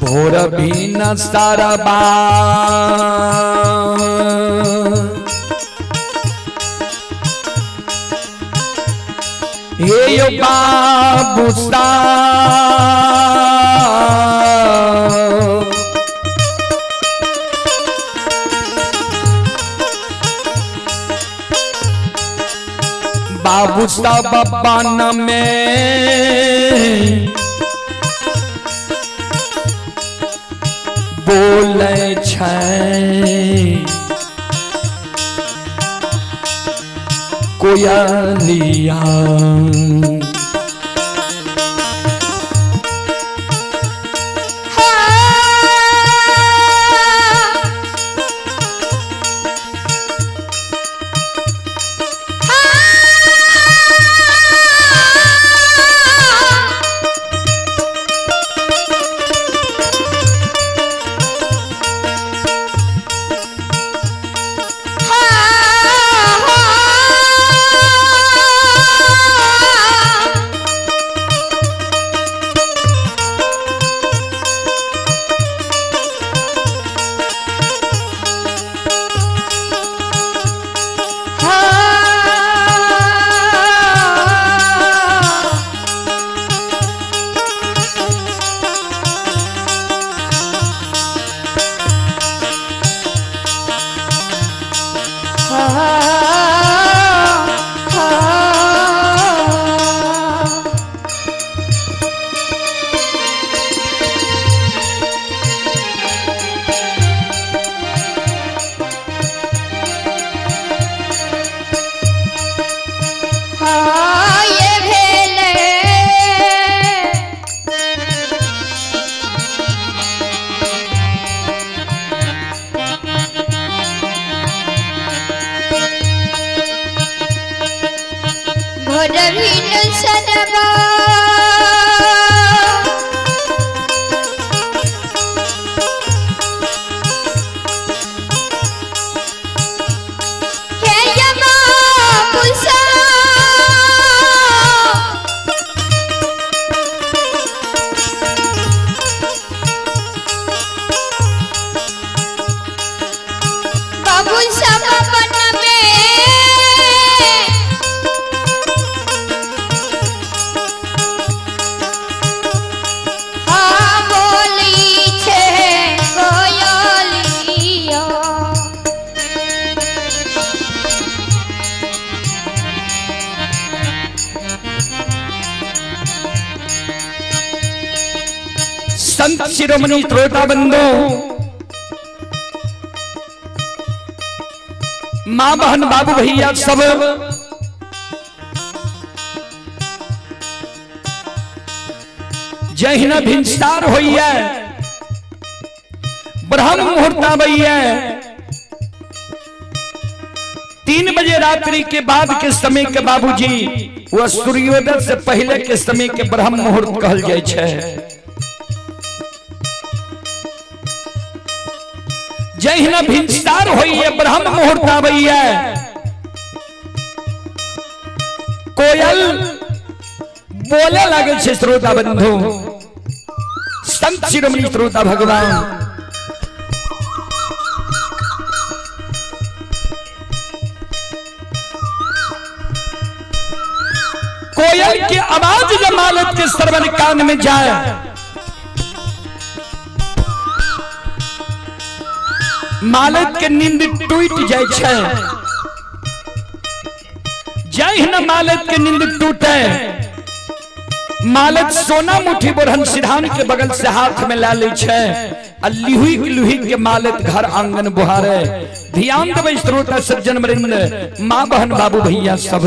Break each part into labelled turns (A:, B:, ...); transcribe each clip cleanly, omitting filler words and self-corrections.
A: भोर भी न सरबा हे यो बाबू सा बाबू साहब बन में बोले कोयलिया संत शिरोमणि श्रोता बंधु, मां बहन बाबू भैया सब जहिन भिंसार होइए ब्रह्म मुहूर्ता भैया 3 बजे रात्रि के बाद के समय के बाबूजी वह सूर्योदय से पहले के समय के ब्रह्म मुहूर्त कहल जाय छे। जहिन भिंसार होइए ब्रह्म मुहूर्त आबैया कोयल बोले लगे छे। श्रोता बंधु, संत शिरोमणि श्रोता भगवान कोयल की आवाज जब मालत के श्रवण कान में जाए, मालत के नींद टूट जाए छे। जय न मालत के नींद टूटे, मालत सोना मुठी बोरहन सिरहान के बगल से हाथ में ला ले छे। लुही लुही के मालत घर आंगन बुहारे। ध्यान देवे श्रोता सज्जन वृंद, मां बहन बाबू भैया सब।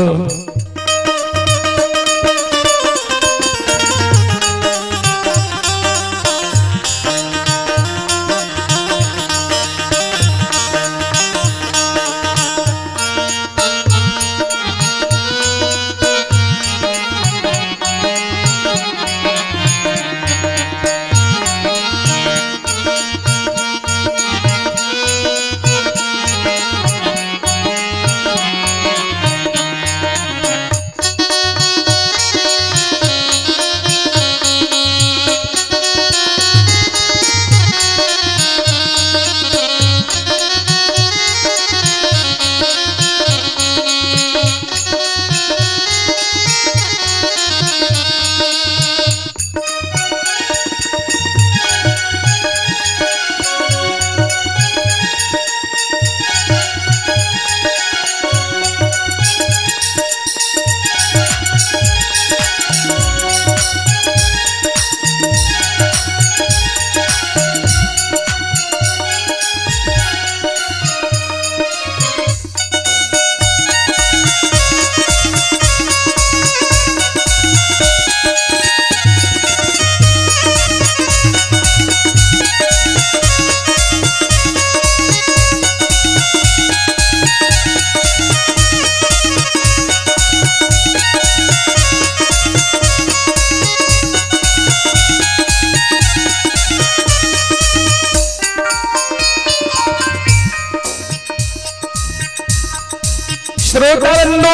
A: श्रोताबंधु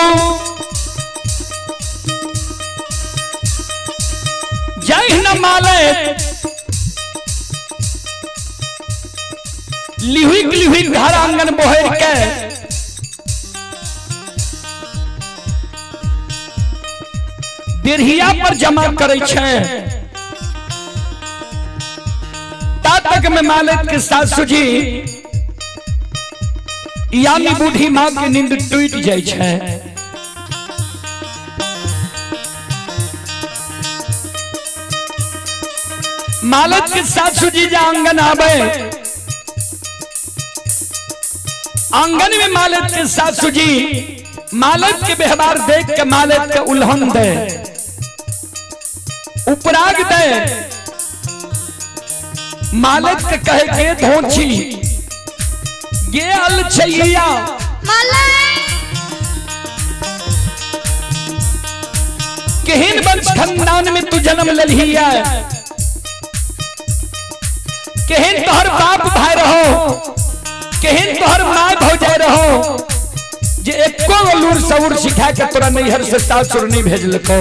A: जय न माले लिहुई घर आंगन बोहर के बिरहिया पर जमा करे छे तातक में मालिक के सासु जी यानी बूढ़ी माँ की नींद टूट जाए छे। मालिक के सासु जी जा आंगन आवे आंगन में मालिक के सासु जी मालिक के व्यवहार देख के मालिक के उल्हन दे उपराग दे मालिक के कहे के धोची ये अल छैया केहन वंश खानदान में तू जन्म ललिया केहन तोहर बाप भाई रहो केहन तोहर माय भौजाई रहो जे एको लूर सऊर सिखा के तोरा नैहर से सासुर नहीं भेजलको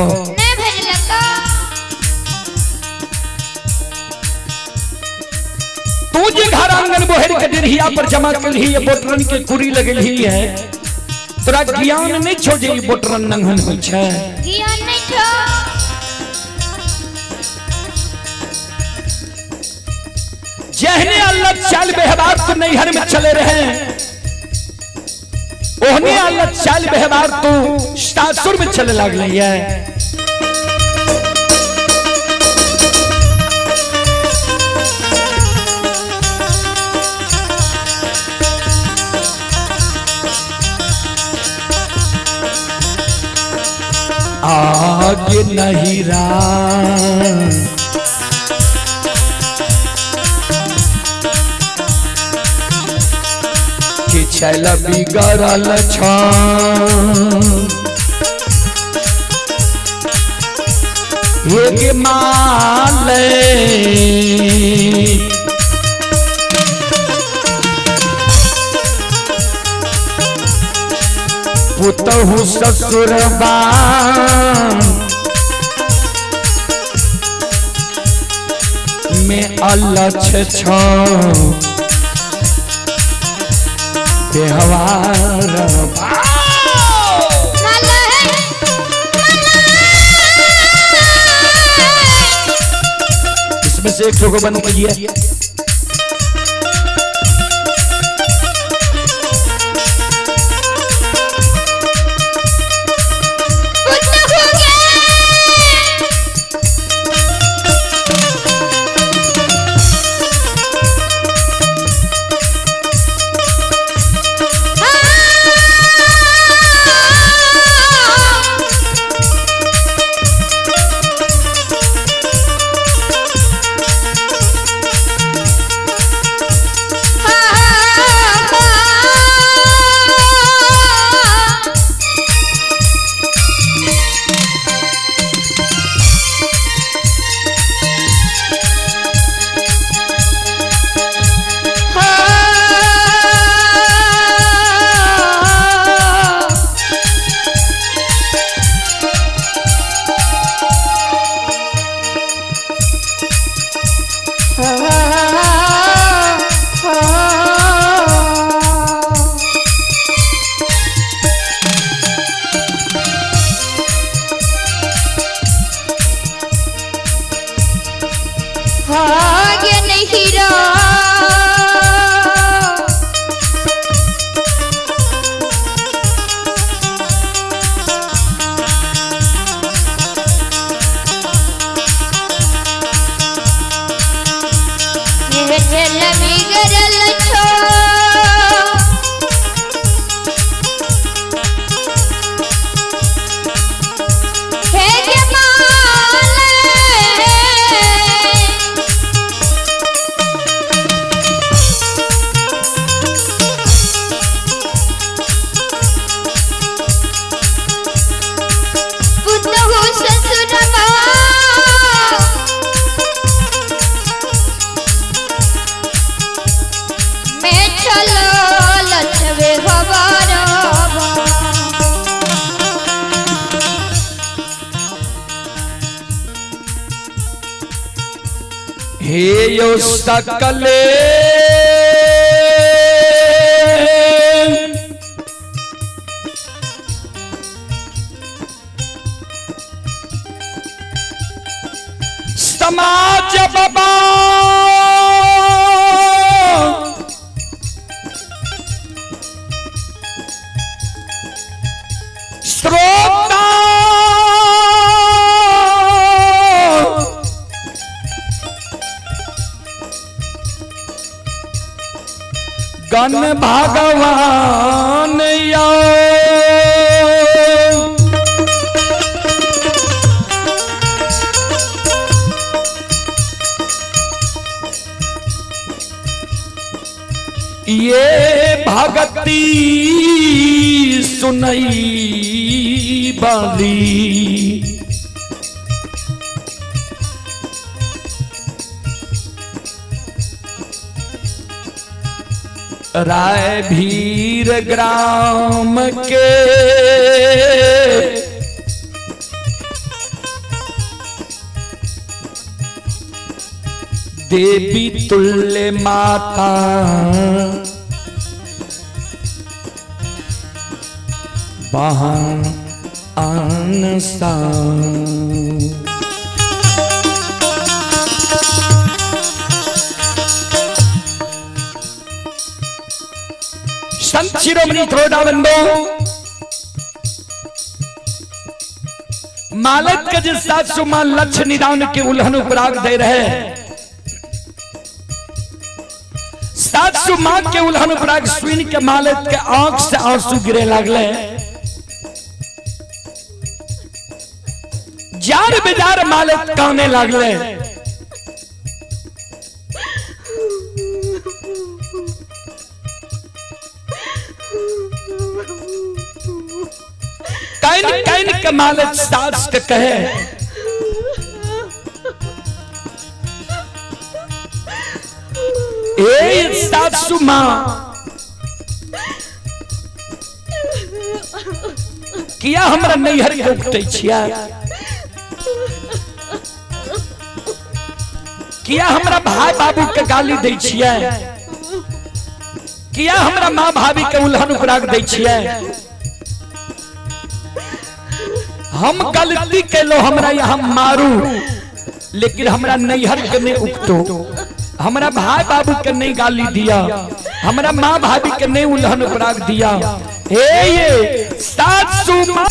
A: तू जे घर आंगन बोहर के डिरहिया पर जमा कलही ये बोटरन के कुरी लगलही है तोरा ज्ञान नहीं छो जे बोटरन नंगन होय छै ज्ञान नहीं छो। जहने अल्लाह चाल व्यवहार तू नैहर में चले रहे ओहने अल्लाह चाल व्यवहार तू सासुर में चले लगलही है। आगे नहीं राम कि चल बिगड़ल ये माले पुतहु ससुरबा में अलछ छो व्यवहार इसमें से एक को बंद कीजिए। यो सकले समाज बाबा श्रोता गण भगवान या ये भगती सुनई बाली राय भीर ग्राम के देवी तुल्य माता वहाँ आनसा संत शिरोमणि थोड़ाबंदो मालक के जिस 700 मान लक्ष्य निदान के उल्हन उपराग दे रहे 700 माँ के उल्हन उपराग सुन के मालक के आंख से आंसू गिरे लगले जार बेजार मालक काने लगले कैन कैन के मालक सास के कहे ए सासु माँ किया हमरा नैहर के उठै छिया किया हमरा भाई बाबू के गाली दै छिया किया हमरा माँ भाभी के उल्हन उपराग दै छिया हम गलती कैलो हमरा यहाँ मारू लेकिन हमरा नैहर के नहीं उठतो हमरा भाई बाबू के नहीं गाली दिया हमरा माँ भाभी के नहीं उल्हन उपराग दिया हे ये सासु माँ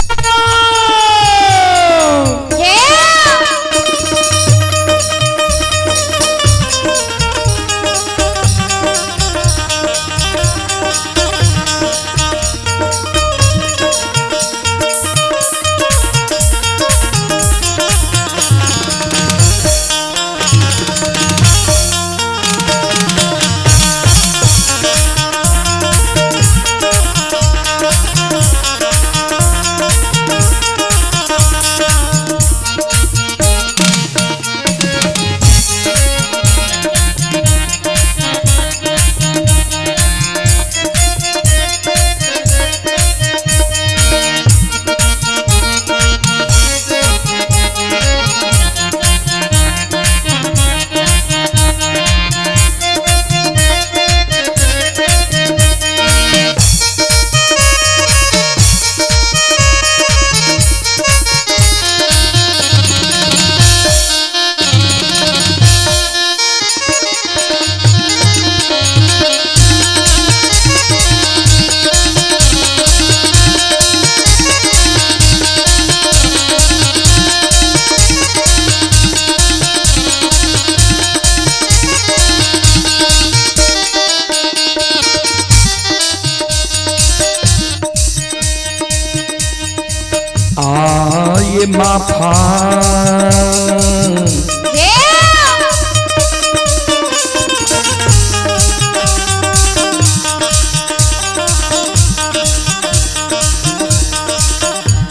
A: आये माफा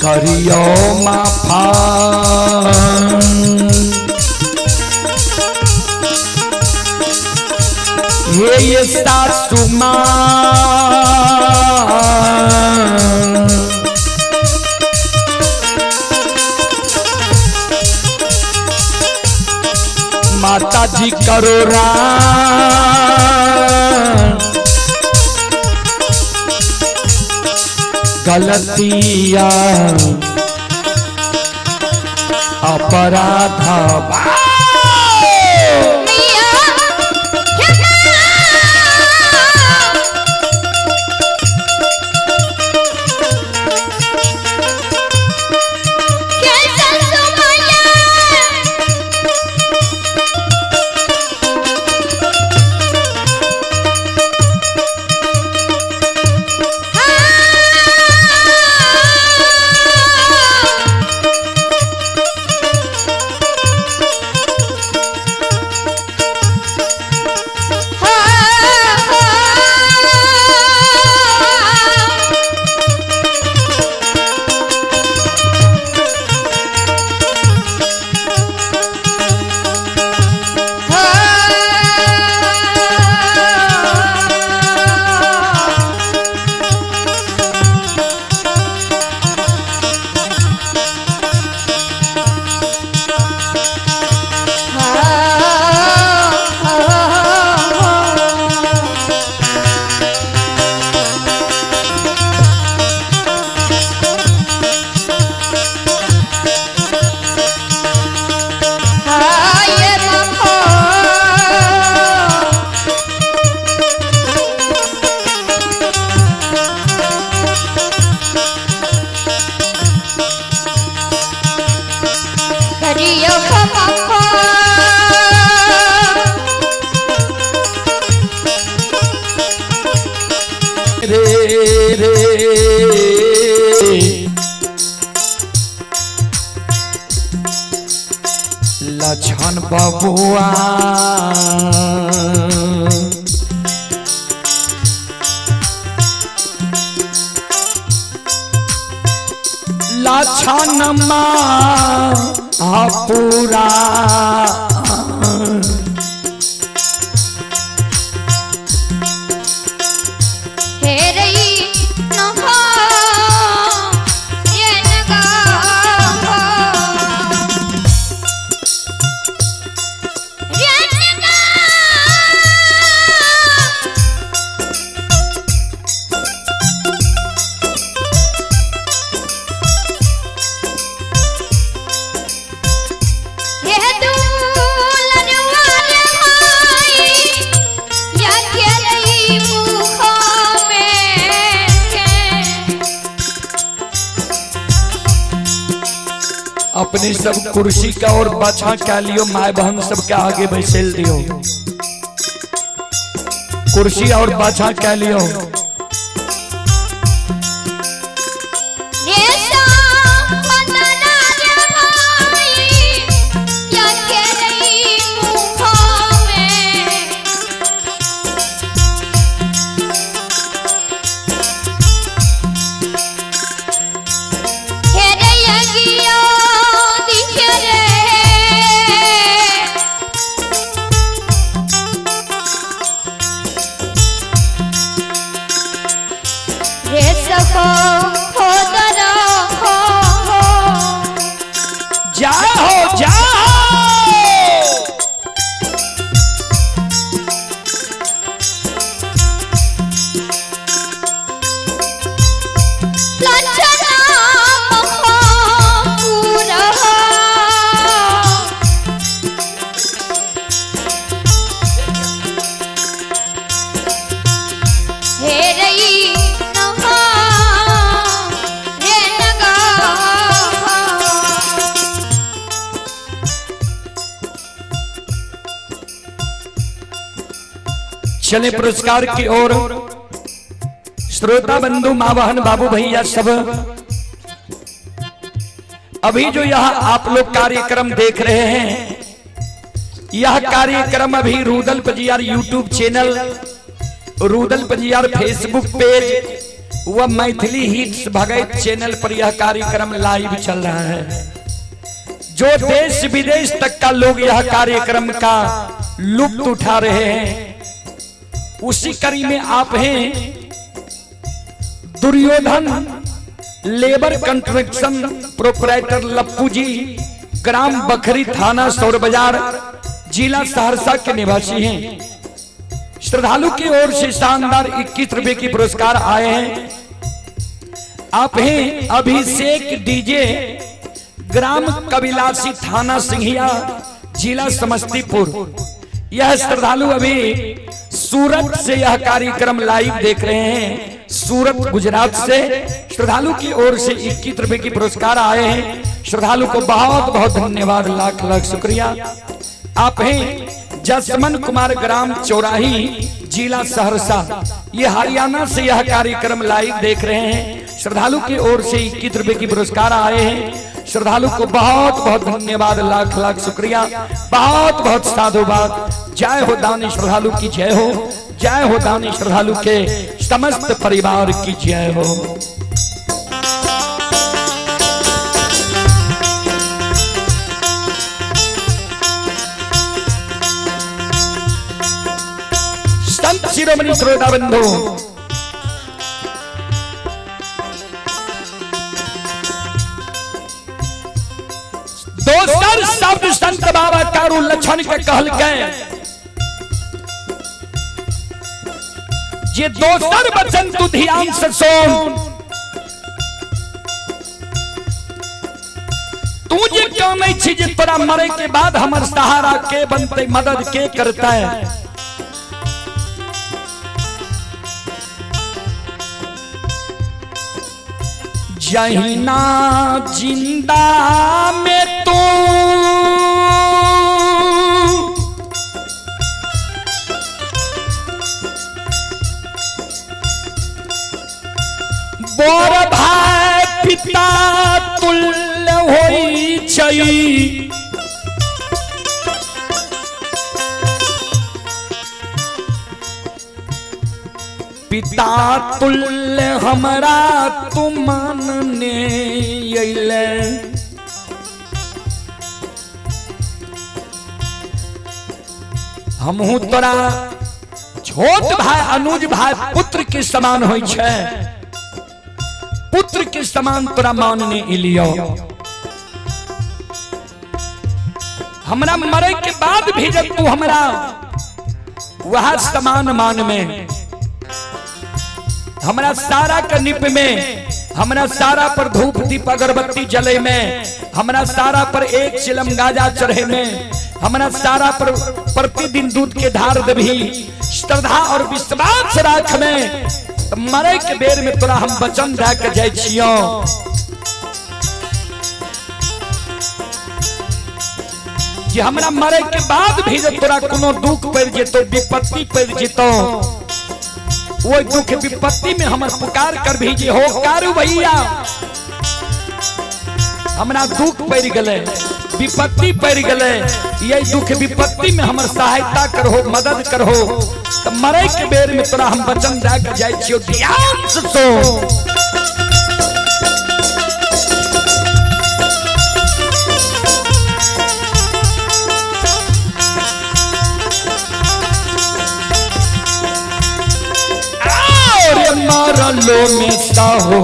A: करियो माफा ये सासु माँ माता जी का करो गलतिया अपराध लछन बबुआ लछन पूरा अपनी सब कुर्सी का और बाछा क्या लियो माय बहन सबके आगे बैसल दियो कुर्सी और बाछा क्या लियो चले पुरस्कार की ओर श्रोता बंधु मां बहन बाबू भैया सब अभी जो यह आप लोग कार्यक्रम देख रहे हैं यह कार्यक्रम अभी Rudal Pajiyar YouTube channel Rudal Pajiyar Facebook page व मैथिली हिट्स भगत चैनल पर यह कार्यक्रम लाइव चल रहा है। जो देश विदेश तक का लोग यह कार्यक्रम का लुत्फ उठा रहे हैं उसी कड़ी में आप हैं दुर्योधन लेबर कंस्ट्रक्शन प्रोपराइटर लप्पू जी, ग्राम बखरी, थाना सौर बाजार, जिला सहरसा के निवासी हैं। श्रद्धालु की ओर से शानदार 21 रुपए की पुरस्कार आए हैं। आप हैं अभिषेक डीजे, ग्राम कबिलासी, थाना सिंघिया, जिला समस्तीपुर। यह श्रद्धालु अभी सूरत से यह कार्यक्रम लाइव देख रहे हैं, सूरत गुजरात से। श्रद्धालु की ओर से 21 रुपए की पुरस्कार आए हैं। श्रद्धालु को बहुत बहुत धन्यवाद, लाख लाख शुक्रिया। आप हैं जसमन कुमार, ग्राम चौराही, जिला सहरसा। ये हरियाणा से यह कार्यक्रम लाइव देख रहे हैं। श्रद्धालु की ओर से 21 रुपए की पुरस्कार आए हैं। श्रद्धालु को बहुत बहुत धन्यवाद, लाख लाख शुक्रिया, बहुत बहुत साधुवाद। जय हो दानी श्रद्धालु की जय हो, जय हो दानी श्रद्धालु के समस्त परिवार की जय हो। संत शिरोमणि श्रोता बंधु, दोसर शब्द संत बाबा कारू लक्षण के कहल गए। जे दोसर वचन तू ध्यान से सुन, तू जे जाने छी जे तोरा मरे के बाद हमर सहारा के बनते, मदद के करता है। जहिना जिंदा में तू बोर भाई पिता तुल्य होई छई, पिता तुल्य हमरा तुम मानने अइले। हमहू तोरा छोट भाई अनुज भाई पुत्र के समान होई छे, पुत्र के समान तोरा मानने इलियो। हमरा मरे के बाद भी जब तू हमरा वह समान मान में, हमरा सारा के निप में, हमरा सारा पर धूप दीप अगरबत्ती जले में, हमरा सारा पर एक चिलम गाजा चढ़े में, हमरा सारा पर प्रतिदिन दूध के धार देभी, श्रद्धा और विश्वास राख में, तो मरे के बेर में तोरा हम वचन दे के जाय छियो। जे हमरा मरे के बाद भी जब तोरा कोनो दुख पड़ जेतो, विपत्ति पड़ जेतो, वो दुख विपत्ति में हमर पुकार कर भीजे हो कारू भैया। हमरा दुख पड़ गले, विपत्ति पड़ गले, ये दुख विपत्ति में हमर सहायता करहो, मदद करहो। तो मरे के बेर में तोरा हम वचन दे के जाय छियो, ध्यान से सुन। मरलो में साहो